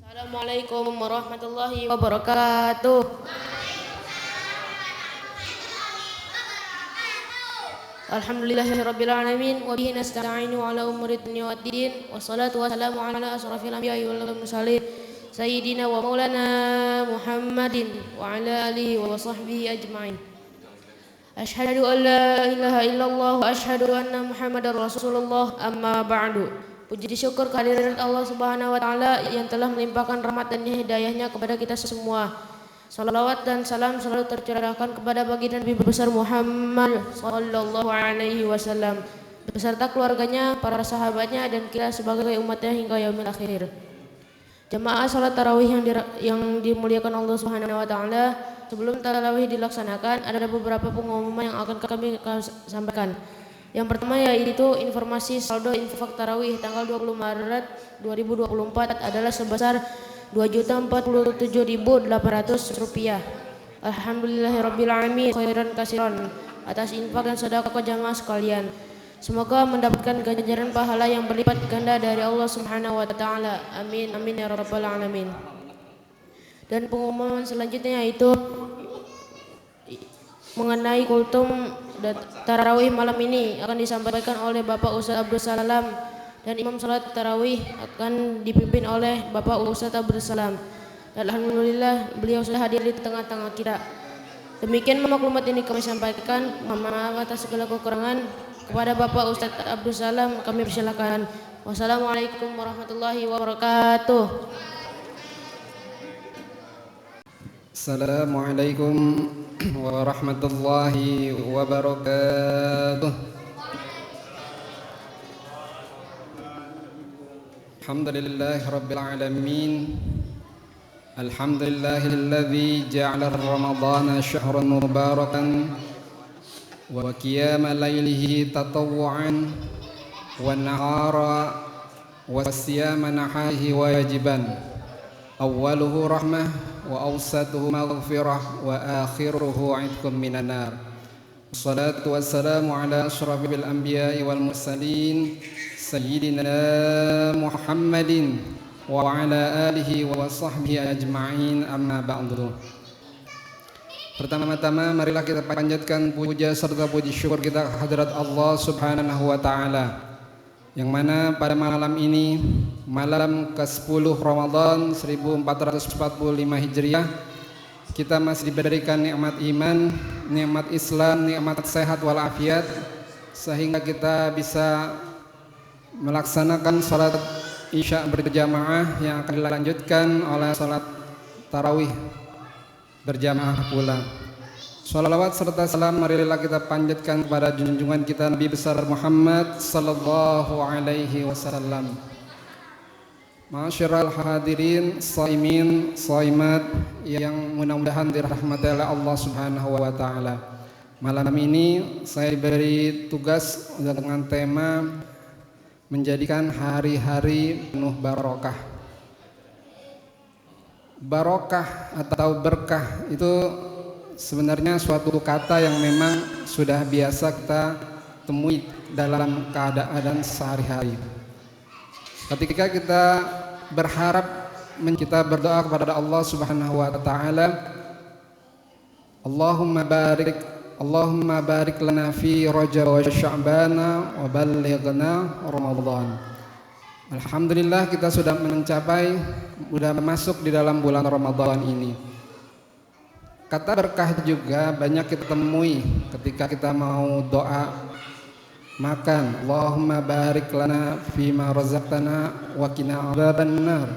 Assalamualaikum warahmatullahi wabarakatuh. Alhamdulillahirabbil alamin wa bihi nasta'inu ala umuri dunya waddin wassalatu wassalamu ala asrofil anbiya'i wal mursalin sayyidina wa maulana Muhammadin wa ala alihi wa sahbihi ajma'in. Asyhadu an la ilaha illallah wa asyhadu anna Muhammadar Rasulullah, amma ba'du. Puji syukur kehadirat Allah Subhanahu wa taala yang telah melimpahkan rahmat dan hidayahnya kepada kita semua. Salawat dan salam selalu tercurahkan kepada baginda Nabi besar Muhammad sallallahu alaihi wasallam beserta keluarganya, para sahabatnya dan kita sebagai umatnya hingga yaumil akhir. Jemaah salat tarawih yang dimuliakan Allah Subhanahu wa taala, sebelum tarawih dilaksanakan ada beberapa pengumuman yang akan kami sampaikan. Yang pertama yaitu informasi saldo infak tarawih tanggal 20 Maret 2024 adalah sebesar Rp2.047.800. Alhamdulillahirabbil alamin khairan katsiran atas infak dan sedekah jamaah sekalian. Semoga mendapatkan ganjaran pahala yang berlipat ganda dari Allah Subhanahu wa taala. Amin amin ya rabbal alamin. Dan pengumuman selanjutnya yaitu mengenai kultum tarawih malam ini akan disampaikan oleh Bapak Ustadz Abdul Salam dan imam salat tarawih akan dipimpin oleh Bapak Ustadz Abdul Salam. Alhamdulillah beliau sudah hadir di tengah-tengah kita. Demikian maklumat ini kami sampaikan. Mohon maaf atas segala kekurangan. Kepada Bapak Ustadz Abdul Salam kami persilakan. Wassalamualaikum warahmatullahi wabarakatuh. Assalamualaikum warahmatullahi wabarakatuh. Alhamdulillahi rabbil alamin. Alhamdulillahilladzi ja'ala ramadhana syahran mubarakan wa qiyama laylihi tatawwu'an wa nahara wa siyama naharihi wajiban. Awwaluhu rahmah wa awsatuhu maghfirah wa akhiruhu 'idkum minan nar. Wassalatu wassalamu ala asyrafil anbiya'i wal mursalin sayyidina Muhammadin wa ala alihi wa sahbihi ajma'in, amma ba'du. Pertama-tama marilah kita panjatkan puja serta puji syukur kita kehadirat Allah Subhanahu wa taala, yang mana pada malam ini, malam ke-10 Ramadan 1445 Hijriah, kita masih diberikan nikmat iman, nikmat Islam, nikmat sehat walafiat, sehingga kita bisa melaksanakan salat Isya berjamaah yang akan dilanjutkan oleh salat tarawih berjamaah pula. Salawat serta salam marilah kita panjatkan kepada junjungan kita Nabi besar Muhammad sallallahu alaihi wasallam. Ma'asyiral hadirin, shaimin, shaimat yang mudah-mudahan dirahmati oleh Allah Subhanahu wa taala. Malam ini saya diberi tugas dengan tema menjadikan hari-hari penuh barokah. Barokah atau berkah itu sebenarnya suatu kata yang memang sudah biasa kita temui dalam keadaan sehari-hari. Ketika kita berharap, kita berdoa kepada Allah Subhanahu wa taala, Allahumma barik lana fi Rajab wa Sya'bana wa ballighna Ramadan. Alhamdulillah kita sudah masuk di dalam bulan Ramadan ini. Kata berkah juga banyak kita temui ketika kita mau doa makan. Allahumma barik lana fima razaqtana wa qina adzabannar.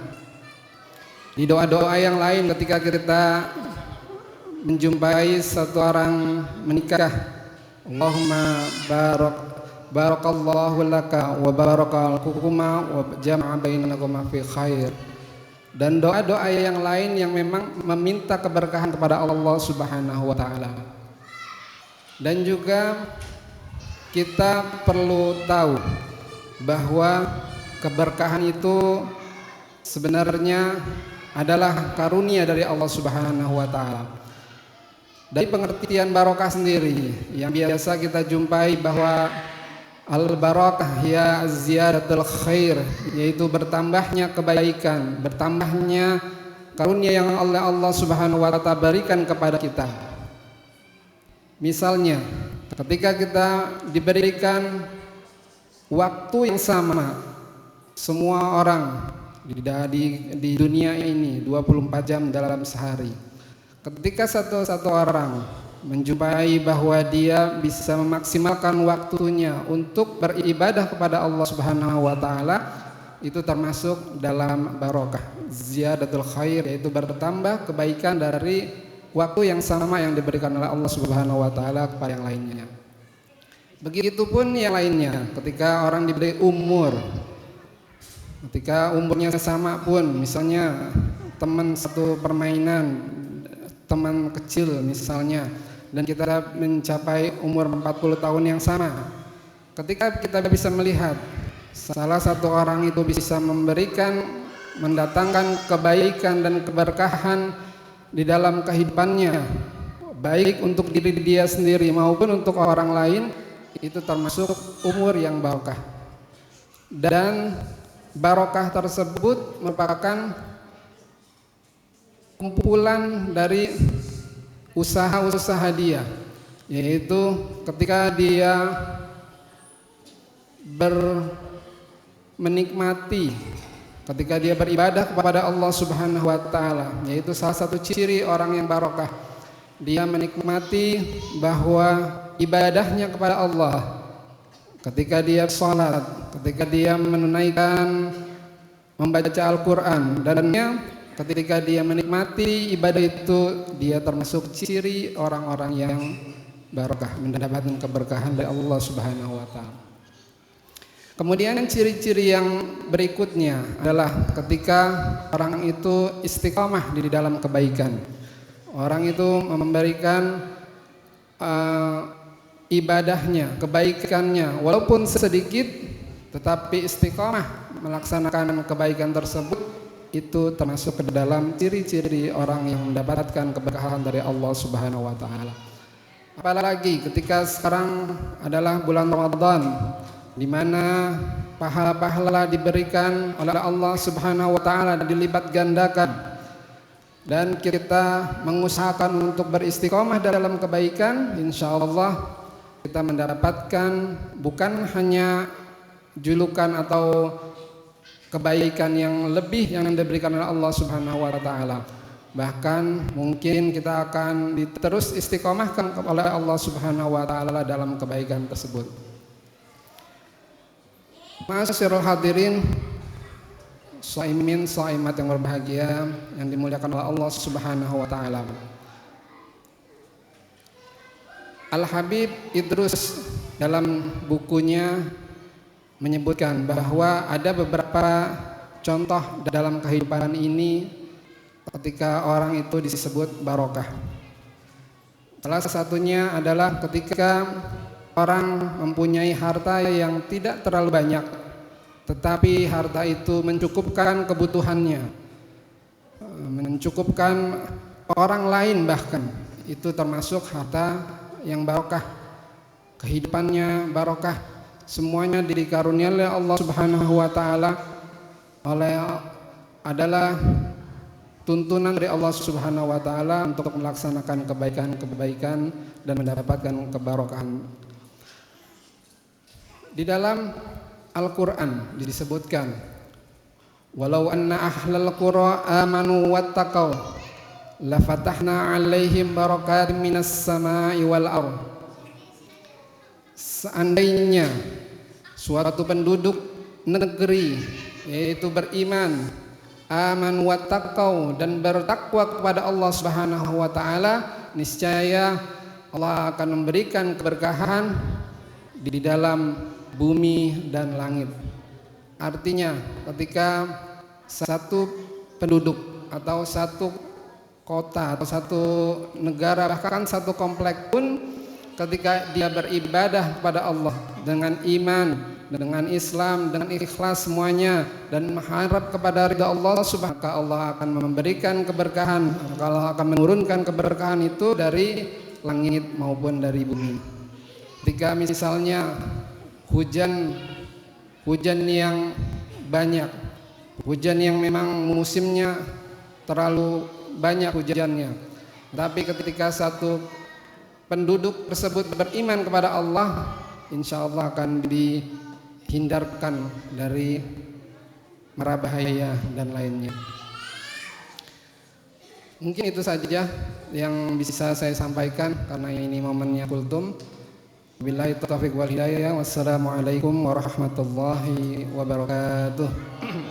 Di doa-doa yang lain ketika kita menjumpai satu orang menikah, Allahumma barakallahu laka wa barakallakuma wa jama'a bainakuma fi khair. Dan doa-doa yang lain yang memang meminta keberkahan kepada Allah Subhanahu wa taala. Dan juga kita perlu tahu bahwa keberkahan itu sebenarnya adalah karunia dari Allah Subhanahu wa taala. Dari pengertian barokah sendiri yang biasa kita jumpai bahwa Al-barakah ya ziyadatul khair, yaitu bertambahnya kebaikan, bertambahnya karunia yang Allah Subhanahu wa taala berikan kepada kita. Misalnya, ketika kita diberikan waktu yang sama, semua orang di dunia ini 24 jam dalam sehari. Ketika satu orang menjumpai bahwa dia bisa memaksimalkan waktunya untuk beribadah kepada Allah Subhanahu wa taala, itu termasuk dalam barokah ziyadatul khair, yaitu bertambah kebaikan dari waktu yang sama yang diberikan oleh Allah Subhanahu wa taala kepada yang lainnya. Begitupun yang lainnya, ketika orang diberi umur, ketika umurnya sama pun, misalnya teman satu permainan, teman kecil misalnya, dan kita mencapai umur 40 tahun yang sama, ketika kita bisa melihat salah satu orang itu bisa mendatangkan kebaikan dan keberkahan di dalam kehidupannya, baik untuk diri dia sendiri maupun untuk orang lain, itu termasuk umur yang barokah. Dan barokah tersebut merupakan kumpulan dari usaha-usaha dia, yaitu ketika dia menikmati, ketika dia beribadah kepada Allah Subhanahu wa taala, yaitu salah satu ciri orang yang barokah. Dia menikmati bahwa ibadahnya kepada Allah, ketika dia sholat, ketika dia menunaikan membaca Al-Quran, dan ketika dia menikmati ibadah itu, dia termasuk ciri orang-orang yang barokah, mendapatkan keberkahan dari Allah Subhanahu wa taala. Kemudian ciri-ciri yang berikutnya adalah ketika orang itu istiqomah di dalam kebaikan. Orang itu memberikan ibadahnya, kebaikannya, walaupun sedikit, tetapi istiqomah melaksanakan kebaikan tersebut, itu termasuk ke dalam ciri-ciri orang yang mendapatkan keberkahan dari Allah Subhanahu wa taala. Apalagi ketika sekarang adalah bulan Ramadan, di mana pahala-pahala diberikan oleh Allah Subhanahu wa taala dilipat gandakan, dan kita mengusahakan untuk beristiqomah dalam kebaikan, insyaallah kita mendapatkan bukan hanya julukan atau kebaikan yang lebih yang diberikan oleh Allah Subhanahu wa taala, bahkan mungkin kita akan terus istiqomahkan oleh Allah Subhanahu wa taala dalam kebaikan tersebut. Ma'asyiral hadirin, shaimin shaimat yang berbahagia yang dimuliakan oleh Allah Subhanahu wa taala. Al-Habib Idrus dalam bukunya menyebutkan bahwa ada beberapa contoh dalam kehidupan ini ketika orang itu disebut barokah. Salah satunya adalah ketika orang mempunyai harta yang tidak terlalu banyak, tetapi harta itu mencukupkan kebutuhannya, mencukupkan orang lain, bahkan itu termasuk harta yang barokah. Kehidupannya barokah, semuanya dikaruniai oleh Allah Subhanahu wa taala, adalah tuntunan dari Allah Subhanahu wa taala untuk melaksanakan kebaikan-kebaikan dan mendapatkan kebarokahan. Di dalam Al-Qur'an disebutkan, walau anna ahlal qura amanu wattaqau lafatahna 'alaihim barakatim minas sama'i wal ardh. Seandainya suatu penduduk negeri, yaitu beriman, aman wattaqau, dan bertakwa kepada Allah Subhanahu wa taala, niscaya Allah akan memberikan keberkahan di dalam bumi dan langit. Artinya ketika satu penduduk atau satu kota atau satu negara, bahkan satu komplek pun, ketika dia beribadah kepada Allah dengan iman, dengan Islam, dengan ikhlas semuanya, dan mengharap kepada ridha Allah Subhanahu wa taala, Allah akan memberikan keberkahan, Allah akan menurunkan keberkahan itu dari langit maupun dari bumi. Ketika misalnya hujan yang banyak, hujan yang memang musimnya terlalu banyak hujannya. Tapi ketika satu penduduk tersebut beriman kepada Allah, insya Allah akan dihindarkan dari mara bahaya dan lainnya. Mungkin itu saja yang bisa saya sampaikan karena ini momennya kultum. Billahi taufiq wal hidayah. Wassalamualaikum warahmatullahi wabarakatuh.